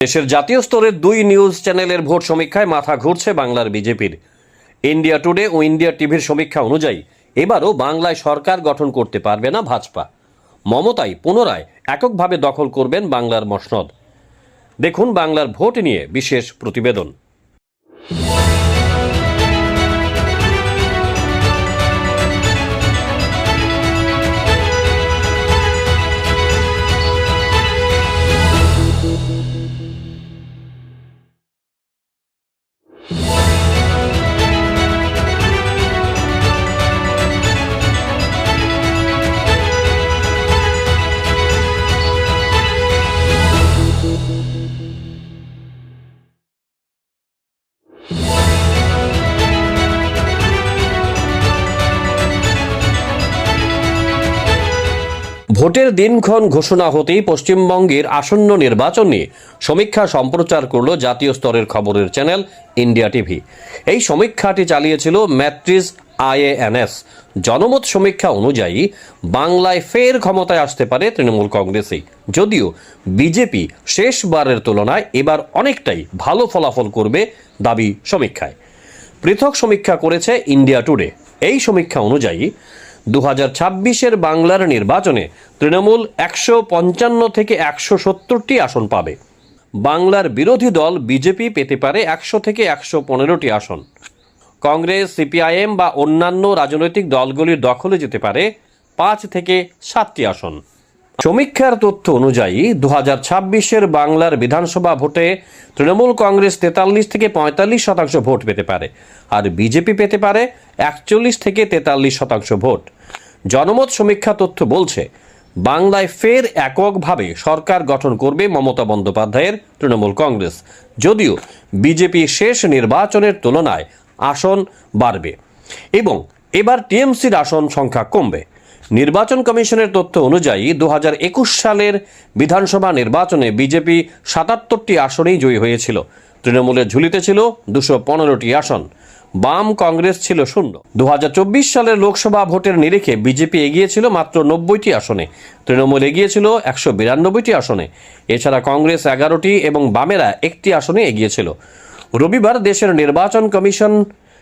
দেশের জাতীয় স্তরের দুই নিউজ চ্যানেলের ভোট সমীক্ষায় মাথা ঘুরছে বাংলার বিজেপির। ইন্ডিয়া টুডে ও ইন্ডিয়া টিভির সমীক্ষা অনুযায়ী এবারও বাংলায় সরকার গঠন করতে পারবে না ভাজপা। মমতাই পুনরায় এককভাবে দখল করবেন বাংলার মসনদ। দেখুন বাংলার ভোট নিয়ে বিশেষ প্রতিবেদন। ভোটের দিনক্ষণ ঘোষণা হতেই পশ্চিমবঙ্গের আসন্ন নির্বাচন নিয়ে সমীক্ষা সম্প্রচার করল জাতীয় স্তরের খবরের চ্যানেল ইন্ডিয়া টিভি। এই সমীক্ষাটি চালিয়েছিল ম্যাট্রিস IANS। জনমত সমীক্ষা অনুযায়ী বাংলায় ফের ক্ষমতায় আসতে পারে তৃণমূল কংগ্রেসই, যদিও বিজেপি শেষবারের তুলনায় এবার অনেকটাই ভালো ফলাফল করবে দাবি সমীক্ষায়। পৃথক সমীক্ষা করেছে ইন্ডিয়া টুডে। এই সমীক্ষা অনুযায়ী 2026-এর বাংলার নির্বাচনে তৃণমূল 155 থেকে 170টি আসন পাবে। বাংলার বিরোধী দল বিজেপি পেতে পারে 100 থেকে 115টি আসন। কংগ্রেস, CPIM বা অন্যান্য রাজনৈতিক দলগুলির দখলে যেতে পারে 5 থেকে 7টি আসন। সমীক্ষার তথ্য অনুযায়ী 2026-এর বাংলার বিধানসভা ভোটে তৃণমূল কংগ্রেস 43 থেকে 45% ভোট পেতে পারে, আর বিজেপি পেতে পারে 41 থেকে 43% ভোট। জনমত সমীক্ষা তথ্য বলছে বাংলায় ফের এককভাবে সরকার গঠন করবে মমতা বন্দ্যোপাধ্যায়ের তৃণমূল কংগ্রেস, যদিও বিজেপি শেষ নির্বাচনের তুলনায় আসন বাড়বে এবং এবার TMCর আসন সংখ্যা কমবে। নির্বাচন কমিশনের তথ্য অনুযায়ী 2021 সালের বিধানসভা নির্বাচনে বিজেপি 77টি আসনেই জয়ী হয়েছিল। তৃণমূলের ঝুলিতে ছিল 215টি আসন, বাম কংগ্রেস ছিল 0। 2024 সালের লোকসভা ভোটের নিরিখে বিজেপি এগিয়েছিল মাত্র 90টি আসনে, তৃণমূল এগিয়েছিল 192টি আসনে। এছাড়া কংগ্রেস 11টি এবং বামেরা 1টি আসনে এগিয়েছিল। রবিবার দেশের নির্বাচন কমিশন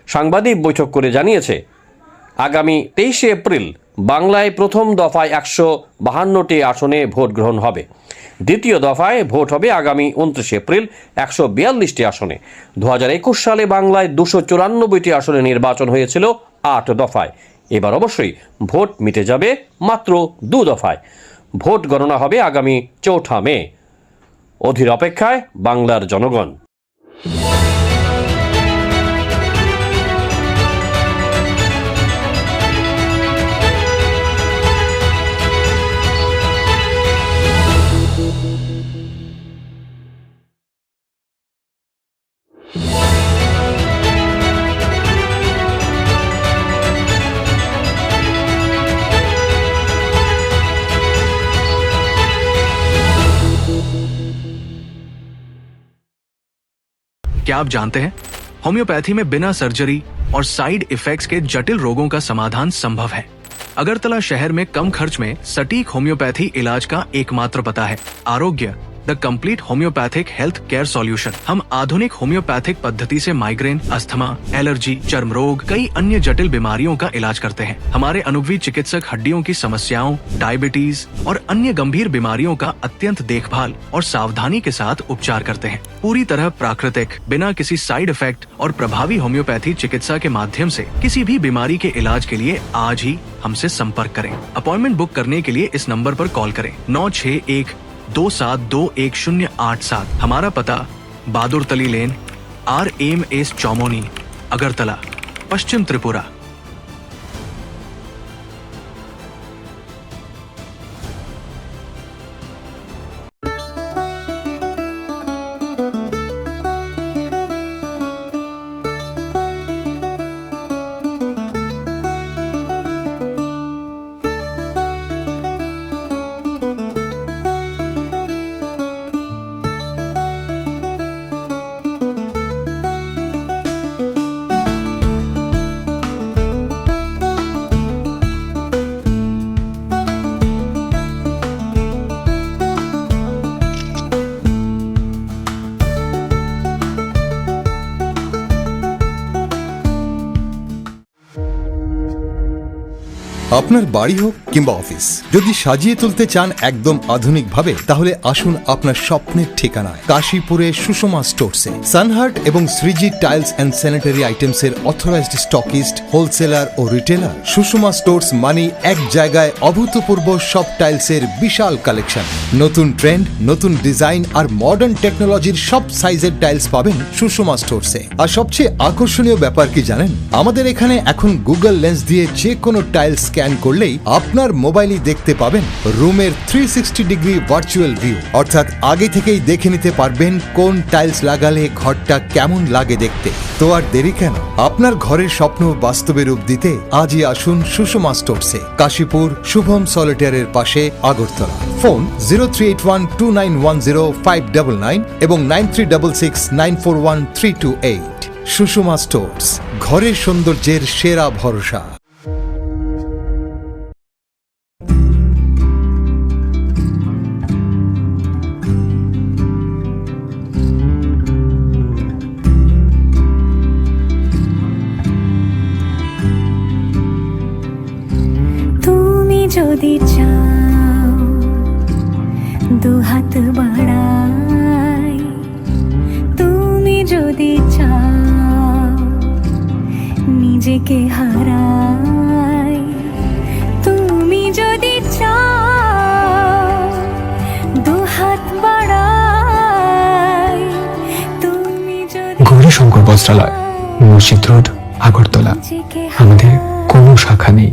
সাংবাদিক বৈঠক করে জানিয়েছে, আগামী 23শে এপ্রিল বাংলায় প্রথম দফায় 152টি আসনে ভোট গ্রহণ হবে। দ্বিতীয় দফায় ভোট হবে আগামী 29শে এপ্রিল 142টি আসনে। 2021 সালে বাংলায় 294টি আসনে নির্বাচন হয়েছিল 8 দফায়। এবার অবশ্যই ভোট মিটে যাবে মাত্র 2 দফায়। ভোট গণনা হবে আগামী 4 মে। অধীর অপেক্ষায় বাংলার জনগণ। क्या आप जानते हैं होम्योपैथी में बिना सर्जरी और साइड इफेक्ट्स के जटिल रोगों का समाधान संभव है। अगरतला शहर में कम खर्च में सटीक होम्योपैथी इलाज का एकमात्र पता है आरोग्य the complete homeopathic health care solution. हम आधुनिक होम्योपैथिक पद्धति से माइग्रेन, अस्थमा, एलर्जी, चर्म रोग, कई अन्य जटिल बीमारियों का इलाज करते हैं। हमारे अनुभवी चिकित्सक हड्डियों की समस्याओं, डायबिटीज और अन्य गंभीर बीमारियों का अत्यंत देखभाल और सावधानी के साथ उपचार करते हैं। पूरी तरह प्राकृतिक, बिना किसी साइड इफेक्ट और प्रभावी होम्योपैथी चिकित्सा के माध्यम से किसी भी बीमारी के इलाज के लिए आज ही हमसे संपर्क करें। अपॉइंटमेंट बुक करने के लिए इस नंबर पर कॉल करें 9612721087। हमारा पता बहादुर तली लेन, RMS चौमोनी, अगरतला, पश्चिम त्रिपुरा। আপনার বাড়ি হোক কিংবা অফিস, যদি সাজিয়ে তুলতে চান একদম আধুনিক ভাবে, তাহলে আসুন আপনার স্বপ্নের ঠিকানায় কাশীপুরে সুষমা স্টোরসে। সানহার্ট এবং Shreeji tiles and sanitary items এর অথরাইজড স্টকিস্ট, হোলসেলার ও রিটেলার। সুষমা স্টোরস মানে এক জায়গায় অভূতপূর্ব সব টাইলসের বিশাল কালেকশন। নতুন ট্রেন্ড, নতুন ডিজাইন আর মডার্ন টেকনোলজির সব সাইজের টাইলস পাবেন সুষমা স্টোরসে। আর সবচেয়ে আকর্ষণীয় ব্যাপার কি জানেন, আমাদের এখানে এখন গুগল লেন্স দিয়ে যে কোনো টাইল স্ক্যান করলেই আপনার মোবাইলই দেখতে পাবেন রুমের 360 ডিগ্রি ভার্চুয়াল ভিউ। অর্থাৎ আগে থেকেই দেখে নিতে পারবেন কোন টাইলস লাগালে ঘরটা কেমন লাগে দেখতে। তো আর দেরি কেন, আপনার ঘরের স্বপ্ন বাস্তবে রূপ দিতে আজই আসুন সুষমা স্টোরসে, কাশীপুর শুভম সলিটারের পাশে, আগরতলা। ফোন 0381291059 এবং 9366941328। সুষমা স্টোরস, ঘরের সৌন্দর্যের সেরা ভরসা। তুমি যদি চাও দুহাত বাড়াই, তুমি যদি চাও নিজেকে হারাই, তুমি যদি চাও দুহাত বাড়াই, তুমি যদি গৌরীশঙ্কর বস্ত্রালয়, মসজিদ রোড, আগরতলা। নিজেকে আমাদের কোনো শাখা নেই।